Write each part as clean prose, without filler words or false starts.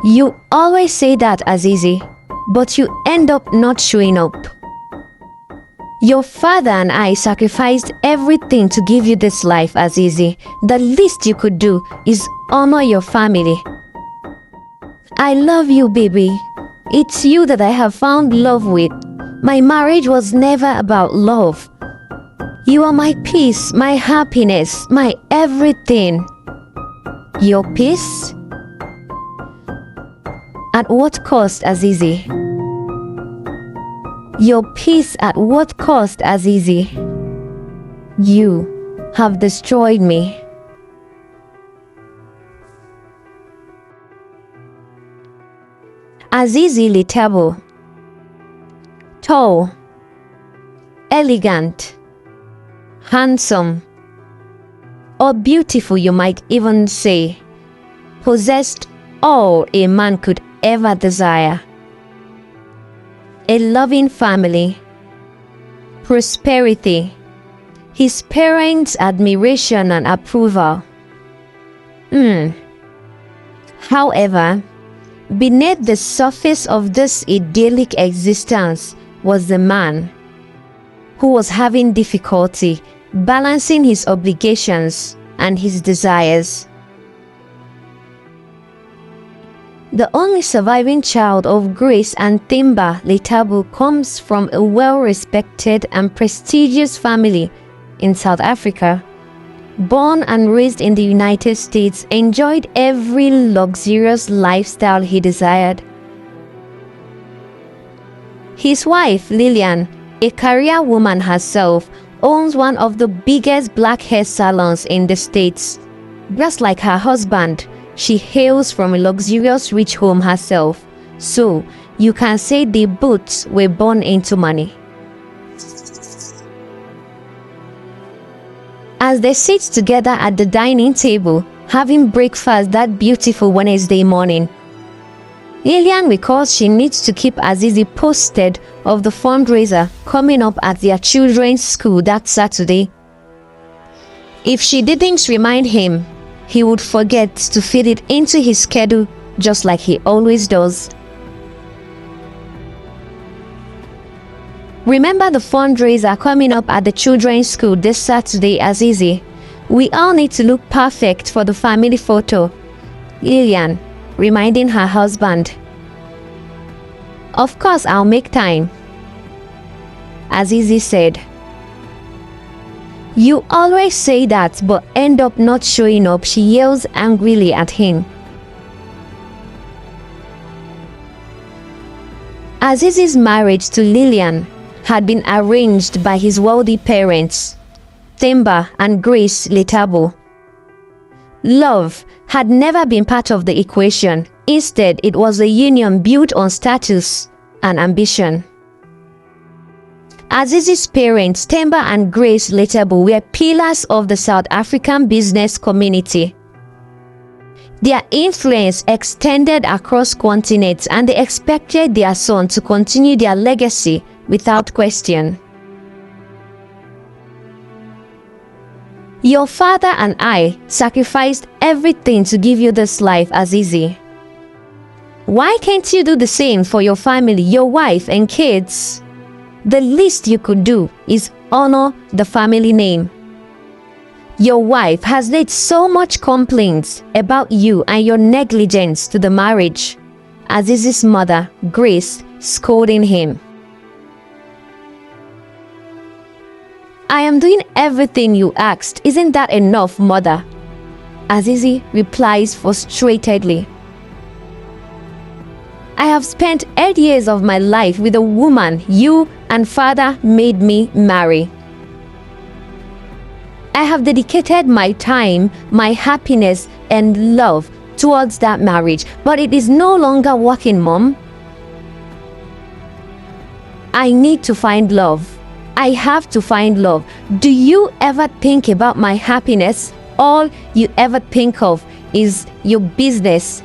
You always say that, Azizi, but you end up not showing up. Your father and I sacrificed everything to give you this life, Azizi. The least you could do is honor your family. I love you, baby. It's you that I have found love with. My marriage was never about love. You are my peace, my happiness, my everything. Your peace? At what cost, Azizi? Your peace at what cost, Azizi? You have destroyed me. Azizi Litabo. Tall, elegant, handsome, or beautiful, you might even say, possessed all a man could ever desire. A loving family, prosperity, his parents' admiration and approval. However, beneath the surface of this idyllic existence was the man who was having difficulty balancing his obligations and his desires. The only surviving child of Grace and Themba Letabo comes from a well-respected and prestigious family in South Africa. Born and raised in the United States, enjoyed every luxurious lifestyle he desired. His wife, Lillian, a career woman herself, owns one of the biggest black hair salons in the States. Just like her husband, she hails from a luxurious rich home herself, so you can say they both were born into money. As they sit together at the dining table, having breakfast that beautiful Wednesday morning, Lillian recalls she needs to keep Azizi posted of the fundraiser coming up at their children's school that Saturday. If she didn't remind him, he would forget to fit it into his schedule just like he always does. Remember the fundraiser coming up at the children's school this Saturday, Azizi. We all need to look perfect for the family photo. Lillian, reminding her husband. Of course, I'll make time, Azizi said. You always say that but end up not showing up, she yells angrily at him. Azizi's marriage to Lillian had been arranged by his wealthy parents, Themba and Grace Letabo. Love had never been part of the equation. Instead, it was a union built on status and ambition. Azizi's parents, Themba and Grace Letabo, were pillars of the South African business community. Their influence extended across continents, and they expected their son to continue their legacy without question. Your father and I sacrificed everything to give you this life, Azizi. Why can't you do the same for your family, your wife and kids? The least you could do is honor the family name. Your wife has laid so much complaints about you and your negligence to the marriage. Azizi's mother, Grace, scolding him. I am doing everything you asked. Isn't that enough, mother? Azizi replies frustratedly. I have spent 8 years of my life with a woman you and father made me marry. I have dedicated my time, my happiness, and love towards that marriage, but it is no longer working, Mom. I need to find love. I have to find love. Do you ever think about my happiness? All you ever think of is your business.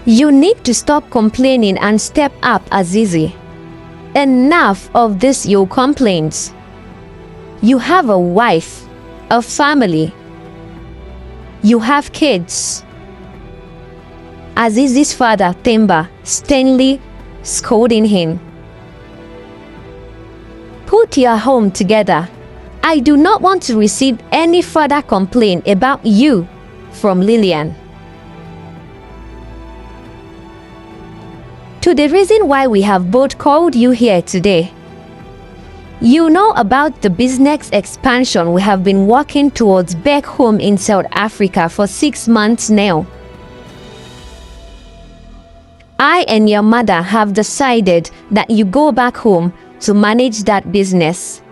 You need to stop complaining and step up, Azizi. Enough of this your complaints. You have a wife, a family. You have kids. Azizi's father, Themba, sternly scolding him. Put your home together. I do not want to receive any further complaint about you from Lillian. To the reason why we have both called you here today. You know about the business expansion we have been working towards back home in South Africa for 6 months now. I and your mother have decided that you go back home to manage that business.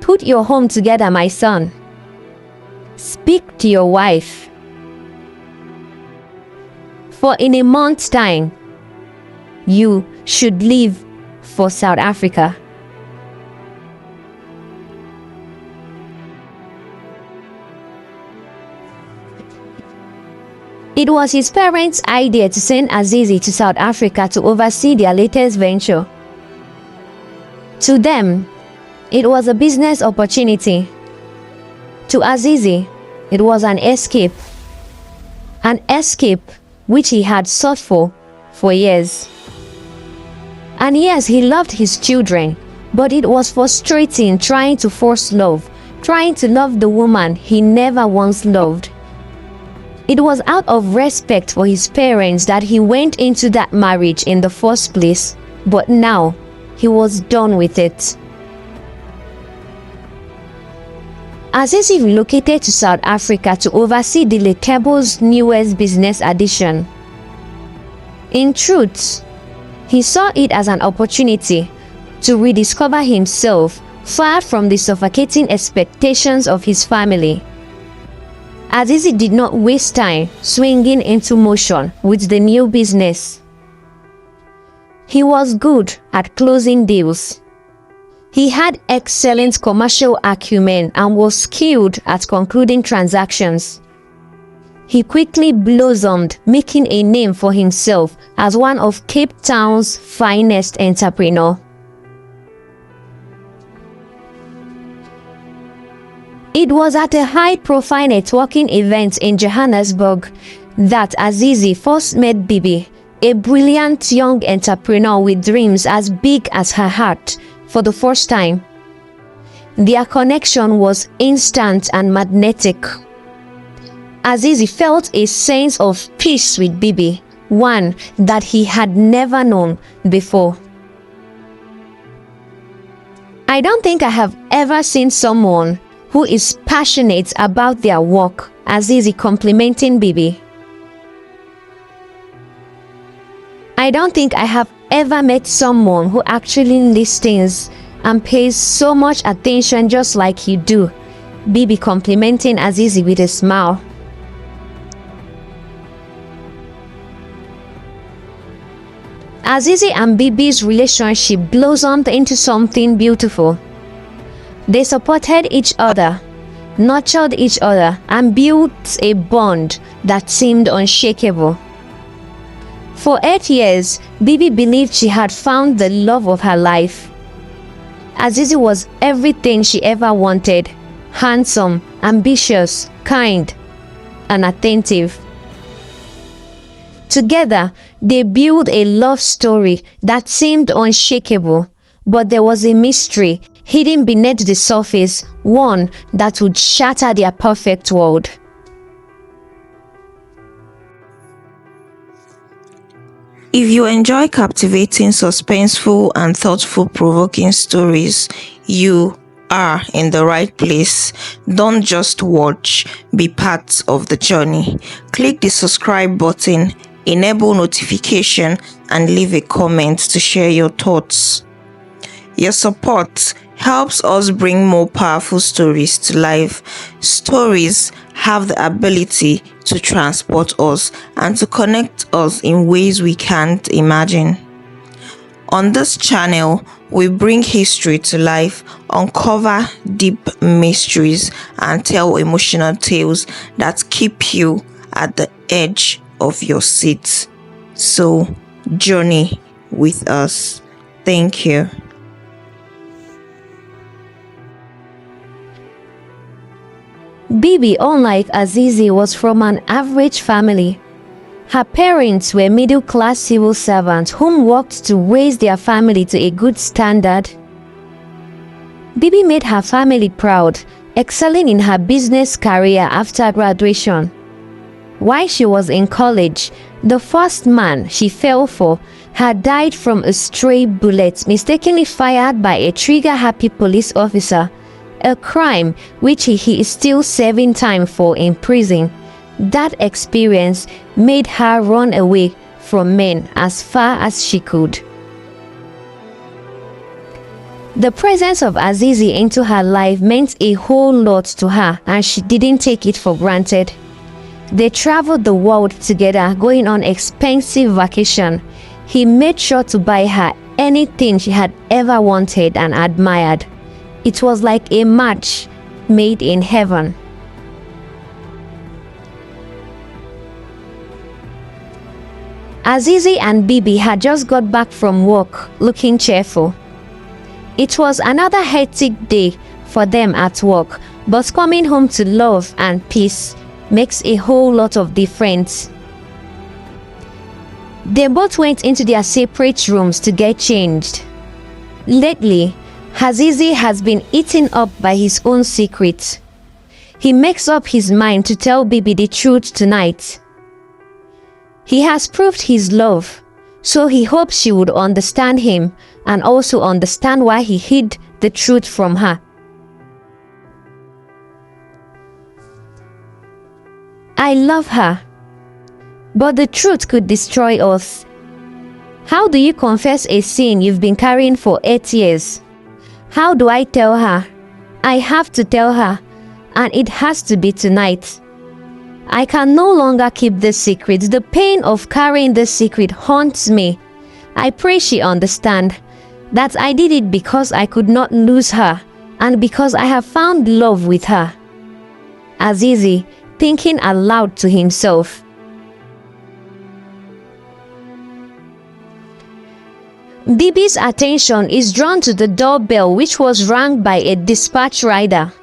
Put your home together, my son. Speak to your wife. For in a month's time, you should leave for South Africa. It was his parents' idea to send Azizi to South Africa to oversee their latest venture. To them, it was a business opportunity. To Azizi, it was an escape. An escape which he had sought for years. And yes, he loved his children, but it was frustrating trying to force love, trying to love the woman he never once loved. It was out of respect for his parents that he went into that marriage in the first place, but now he was done with it. Azizi relocated to South Africa to oversee the Lekebo's newest business addition. In truth, he saw it as an opportunity to rediscover himself far from the suffocating expectations of his family. Azizi did not waste time swinging into motion with the new business. He was good at closing deals. He had excellent commercial acumen and was skilled at concluding transactions. He quickly blossomed, making a name for himself as one of Cape Town's finest entrepreneurs. It was at a high-profile networking event in Johannesburg that Azizi first met Bibi, a brilliant young entrepreneur with dreams as big as her heart, for the first time. Their connection was instant and magnetic. Azizi felt a sense of peace with Bibi, one that he had never known before. I don't think I have ever seen someone who is passionate about their work, Azizi complimenting Bibi. I don't think I have ever met someone who actually listens and pays so much attention just like you do, Bibi complimenting Azizi with a smile. Azizi and Bibi's relationship blossomed into something beautiful. They supported each other, nurtured each other, and built a bond that seemed unshakable. For 8 years, Bibi believed she had found the love of her life. Azizi was everything she ever wanted: handsome, ambitious, kind, and attentive. Together, they built a love story that seemed unshakable, but there was a mystery hidden beneath the surface, one that would shatter their perfect world. If you enjoy captivating, suspenseful, and thoughtful-provoking stories, you are in the right place. Don't just watch, be part of the journey. Click the subscribe button, enable notification, and leave a comment to share your thoughts. Your support helps us bring more powerful stories to life. Stories have the ability to transport us and to connect us in ways we can't imagine. On this channel, we bring history to life, uncover deep mysteries, and tell emotional tales that keep you at the edge of your seat. So, journey with us. Thank you. Bibi, unlike Azizi, was from an average family. Her parents were middle-class civil servants whom worked to raise their family to a good standard. Bibi made her family proud, excelling in her business career after graduation. While she was in college, the first man she fell for had died from a stray bullet mistakenly fired by a trigger-happy police officer, a crime which he is still serving time for in prison. That experience made her run away from men as far as she could. The presence of Azizi into her life meant a whole lot to her, and she didn't take it for granted. They traveled the world together, going on expensive vacation. He made sure to buy her anything she had ever wanted and admired. It was like a match made in heaven. Azizi and Bibi had just got back from work, looking cheerful. It was another hectic day for them at work, but coming home to love and peace makes a whole lot of difference. They both went into their separate rooms to get changed. Lately, Azizi has been eaten up by his own secrets. He makes up his mind to tell Bibi the truth tonight. He has proved his love, so he hopes she would understand him and also understand why he hid the truth from her. I love her, but the truth could destroy us. How do you confess a sin you've been carrying for 8 years? How do I tell her? I have to tell her, and it has to be tonight. I can no longer keep this secret. The pain of carrying this secret haunts me. I pray she understands that I did it because I could not lose her and because I have found love with her. Azizi, thinking aloud to himself. Bibi's attention is drawn to the doorbell, which was rang by a dispatch rider.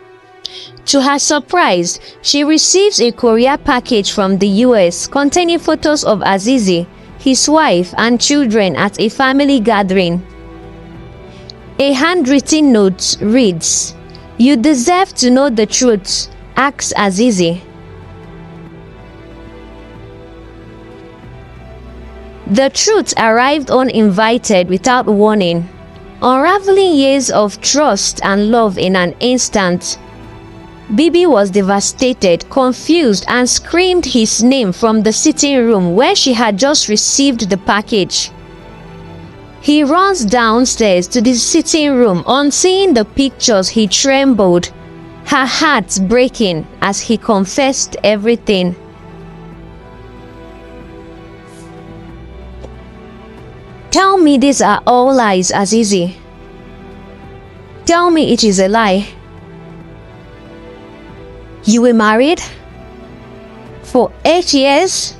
To her surprise, she receives a courier package from the US containing photos of Azizi, his wife, and children at a family gathering. A handwritten note reads, "You deserve to know the truth. Ask Azizi." The truth arrived uninvited, without warning, unraveling years of trust and love in an instant. Bibi was devastated, confused, and screamed his name from the sitting room where she had just received the package. He runs downstairs to the sitting room. On seeing the pictures, he trembled, her heart breaking as he confessed everything. "Tell me these are all lies, Azizi. Tell me it is a lie. You were married for 8 years?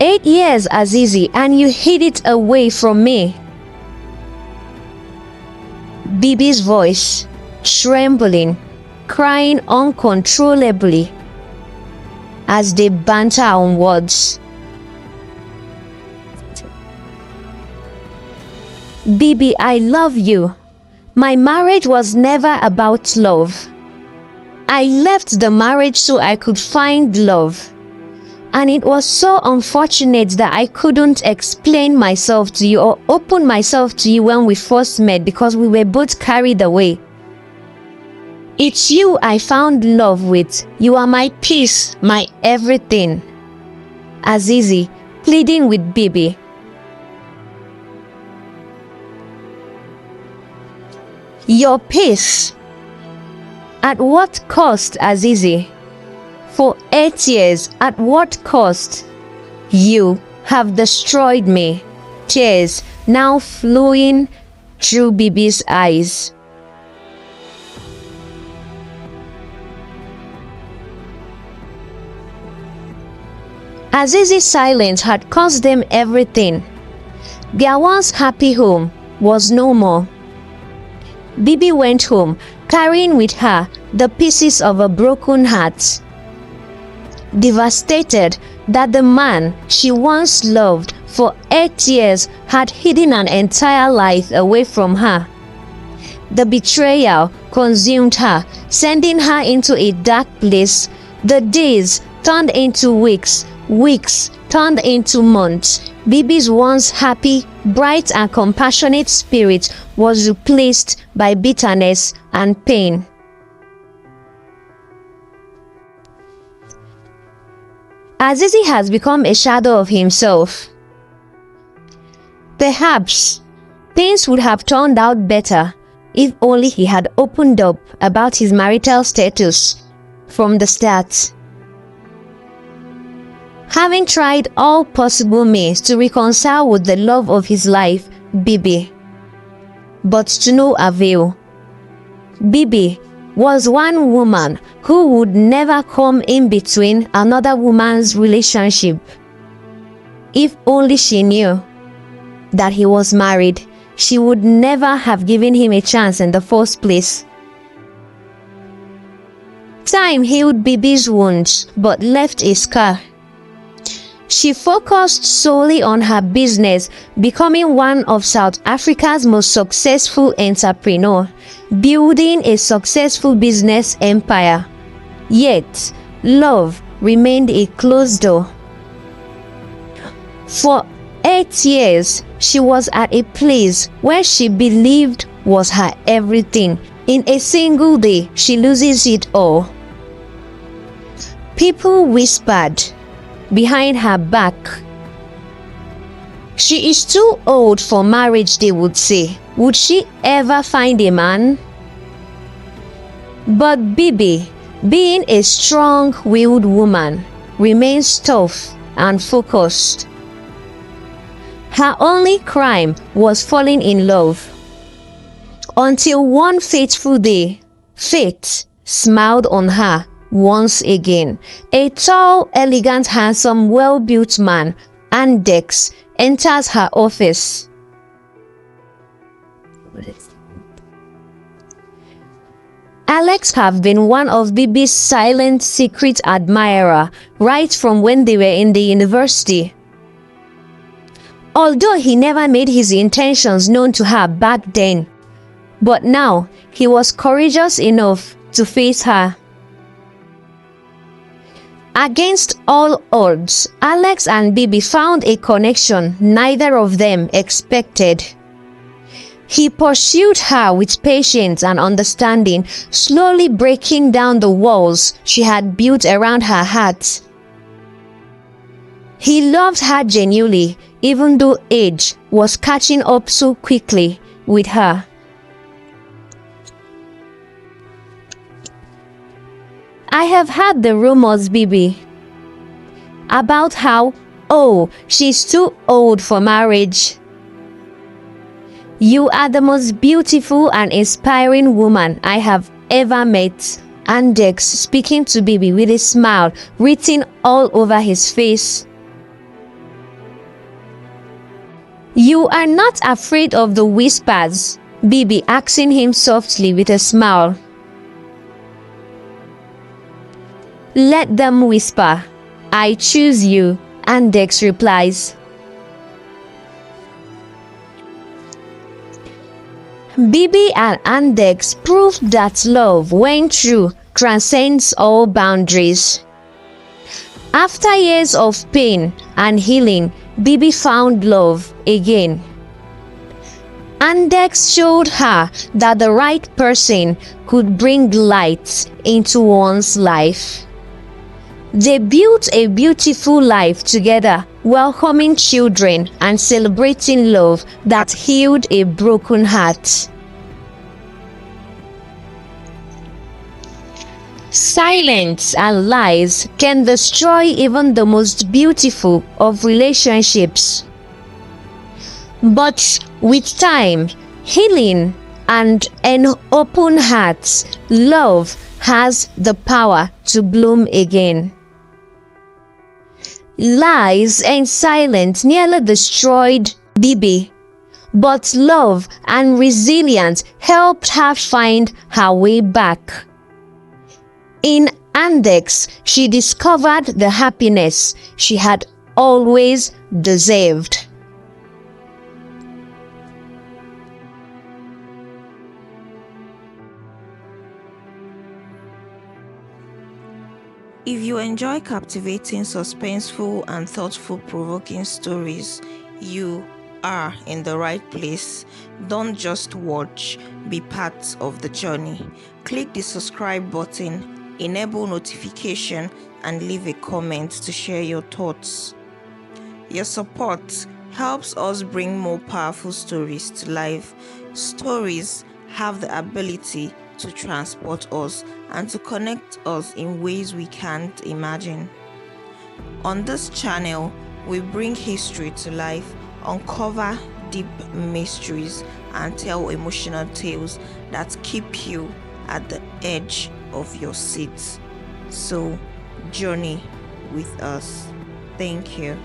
8 years, Azizi, and you hid it away from me." Bibi's voice, trembling, crying uncontrollably as they banter on words. "Bibi, I love you. My marriage was never about love. I left the marriage so I could find love. And it was so unfortunate that I couldn't explain myself to you or open myself to you when we first met because we were both carried away. It's you I found love with. You are my peace, my everything." Azizi, pleading with Bibi. "Your peace. At what cost, Azizi? For 8 years, at what cost? You have destroyed me." Tears now flowing through Bibi's eyes. Azizi's silence had cost them everything. Their once happy home was no more. Bibi went home, carrying with her the pieces of a broken heart. Devastated that the man she once loved for 8 years had hidden an entire life away from her. The betrayal consumed her, sending her into a dark place. The days turned into weeks, weeks turned into months. Bibi's once happy, bright and compassionate spirit was replaced by bitterness and pain. Azizi has become a shadow of himself. Perhaps things would have turned out better if only he had opened up about his marital status from the start. Having tried all possible means to reconcile with the love of his life, Bibi, but to no avail. Bibi was one woman who would never come in between another woman's relationship. If only she knew that he was married, she would never have given him a chance in the first place. Time healed Bibi's wounds but left a scar. She focused solely on her business, becoming one of South Africa's most successful entrepreneurs, building a successful business empire. Yet, love remained a closed door. For 8 years, she was at a place where she believed was her everything. In a single day, she loses it all. People whispered behind her back, "She is too old for marriage," they would say. Would she ever find a man? But Bibi, being a strong-willed woman, remains tough and focused. Her only crime was falling in love. Until one fateful day, fate smiled on her once again. A tall, elegant, handsome, well-built man, Andex, enters her office. Alex have been one of Bibi's silent, secret admirer right from when they were in the university. Although he never made his intentions known to her back then, but now he was courageous enough to face her. Against all odds, Alex and Bibi found a connection neither of them expected. He pursued her with patience and understanding, slowly breaking down the walls she had built around her heart. He loved her genuinely, even though age was catching up so quickly with her. I have heard the rumors, Bibi, about how, oh, she's too old for marriage. You are the most beautiful and inspiring woman I have ever met. Andex speaking to Bibi with a smile written all over his face. You are not afraid of the whispers, Bibi asking him softly with a smile. Let them whisper. I choose you, Andex replies. Bibi and Andex proved that love, when true, transcends all boundaries. After years of pain and healing, Bibi found love again. Andex showed her that the right person could bring light into one's life. They built a beautiful life together, welcoming children and celebrating love that healed a broken heart. Silence and lies can destroy even the most beautiful of relationships. But with time, healing, and an open heart, love has the power to bloom again. Lies and silence nearly destroyed Bibi, but love and resilience helped her find her way back. In Andex, she discovered the happiness she had always deserved. If you enjoy captivating, suspenseful, and thoughtful-provoking stories, you are in the right place. Don't just watch, be part of the journey. Click the subscribe button, enable notification, and leave a comment to share your thoughts. Your support helps us bring more powerful stories to life. Stories have the ability to transport us and to connect us in ways we can't imagine. On this channel, we bring history to life, uncover deep mysteries, and tell emotional tales that keep you at the edge of your seat. So, journey with us. Thank you.